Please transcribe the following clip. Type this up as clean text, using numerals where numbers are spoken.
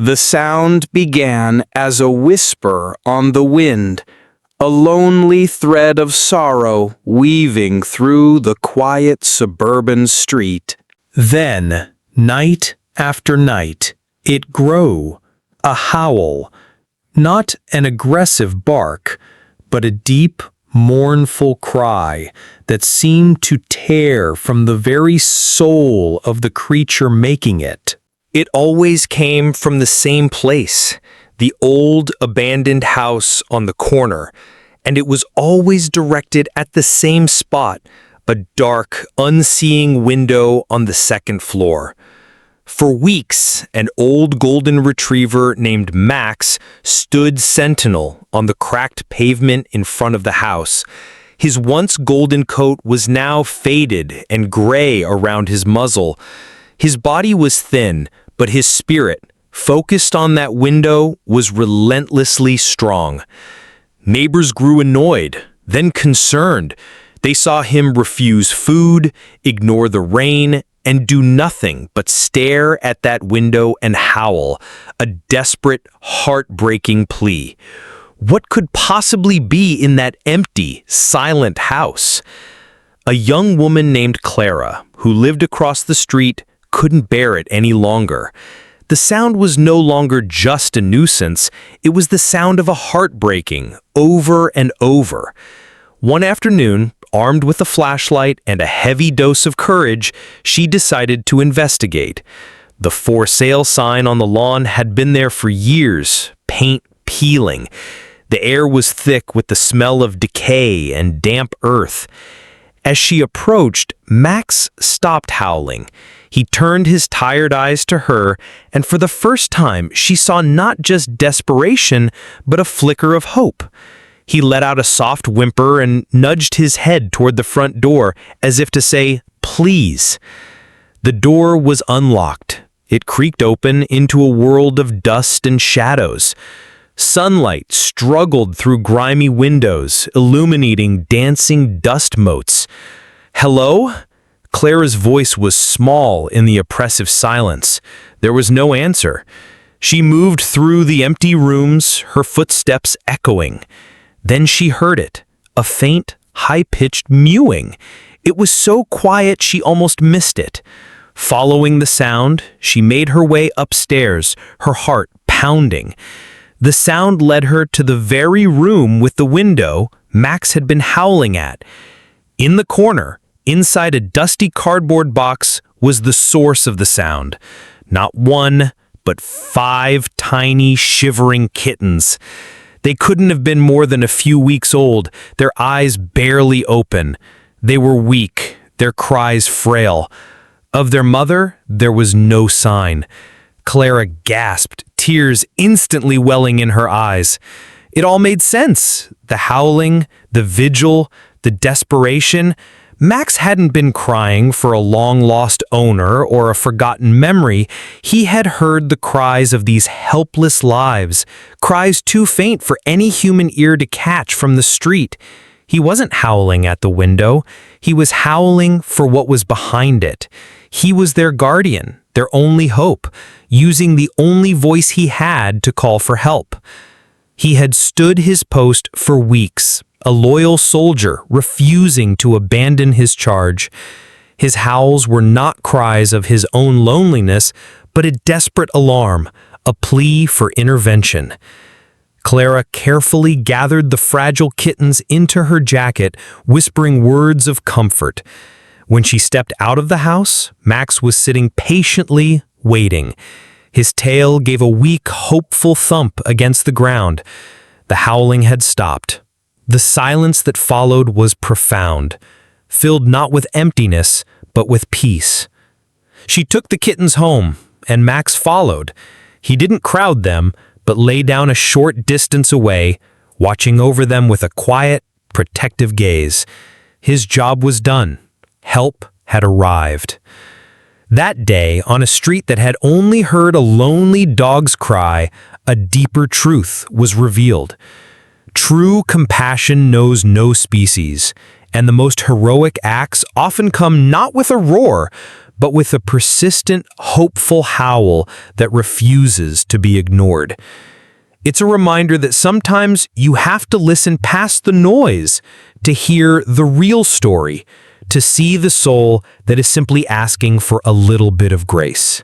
The sound began as a whisper on the wind, a lonely thread of sorrow weaving through the quiet suburban street. Then, night after night, it grew, a howl, not an aggressive bark, but a deep, mournful cry that seemed to tear from the very soul of the creature making it. It always came from the same place, the old abandoned house on the corner, and it was always directed at the same spot, a dark, unseeing window on the second floor. For weeks, an old golden retriever named Max stood sentinel on the cracked pavement in front of the house. His once golden coat was now faded and gray around his muzzle. His body was thin, but his spirit, focused on that window, was relentlessly strong. Neighbors grew annoyed, then concerned. They saw him refuse food, ignore the rain, and do nothing but stare at that window and howl, a desperate, heartbreaking plea. What could possibly be in that empty, silent house? A young woman named Clara, who lived across the street, couldn't bear it any longer. The sound was no longer just a nuisance, it was the sound of a heart breaking, over and over. One afternoon, armed with a flashlight and a heavy dose of courage, she decided to investigate. The for sale sign on the lawn had been there for years, paint peeling. The air was thick with the smell of decay and damp earth. As she approached, Max stopped howling. He turned his tired eyes to her, and for the first time she saw not just desperation, but a flicker of hope. He let out a soft whimper and nudged his head toward the front door, as if to say, "Please." The door was unlocked. It creaked open into a world of dust and shadows. Sunlight struggled through grimy windows, illuminating dancing dust motes. "Hello?" Clara's voice was small in the oppressive silence. There was no answer. She moved through the empty rooms, her footsteps echoing. Then she heard it, a faint, high-pitched mewing. It was so quiet she almost missed it. Following the sound, she made her way upstairs, her heart pounding. The sound led her to the very room with the window Max had been howling at. In the corner, inside a dusty cardboard box, was the source of the sound. Not one, but 5 tiny, shivering kittens. They couldn't have been more than a few weeks old, their eyes barely open. They were weak, their cries frail. Of their mother, there was no sign. Clara gasped, tears instantly welling in her eyes. It all made sense. The howling, the vigil, the desperation. Max hadn't been crying for a long-lost owner or a forgotten memory. He had heard the cries of these helpless lives, cries too faint for any human ear to catch from the street. He wasn't howling at the window. He was howling for what was behind it. He was their guardian, their only hope, using the only voice he had to call for help. He had stood his post for weeks, a loyal soldier refusing to abandon his charge. His howls were not cries of his own loneliness, but a desperate alarm, a plea for intervention. Clara carefully gathered the fragile kittens into her jacket, whispering words of comfort. When she stepped out of the house, Max was sitting patiently, waiting. His tail gave a weak, hopeful thump against the ground. The howling had stopped. The silence that followed was profound, filled not with emptiness, but with peace. She took the kittens home, and Max followed. He didn't crowd them, but lay down a short distance away, watching over them with a quiet, protective gaze. His job was done. Help had arrived. That day, on a street that had only heard a lonely dog's cry, a deeper truth was revealed. True compassion knows no species, and the most heroic acts often come not with a roar, but with a persistent, hopeful howl that refuses to be ignored. It's a reminder that sometimes you have to listen past the noise to hear the real story, to see the soul that is simply asking for a little bit of grace.